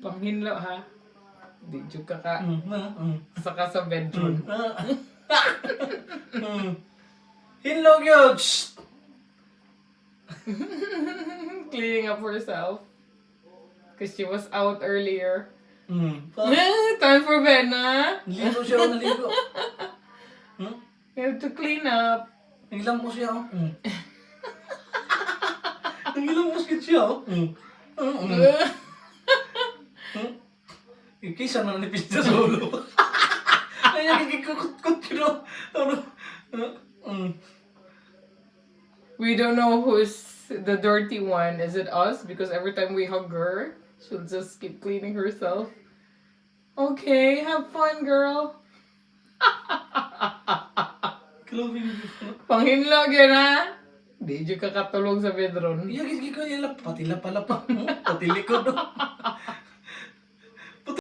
Panghinlo ha. Di jud ka ka. Saka sa bedroom. Hinlog yun! Cleaning up herself. Because she was out earlier. Parang Time for bed na. naligo siya, naligo. You have to clean up. Nangilam ko siya. Nangilam ko siya. Kisa na nipis na sa ulo. Ay, nagkikukut-kut yun. We don't know who's the dirty one. Is it us? Because every time we hug her, she'll just keep cleaning herself. Okay, have fun, girl. Grabe yun dito. Panghinlog yun, ha? Di dyan ka katulog sa bedroom. Iya, gigi ko nila. Pati lapa-lapa. Pati likod.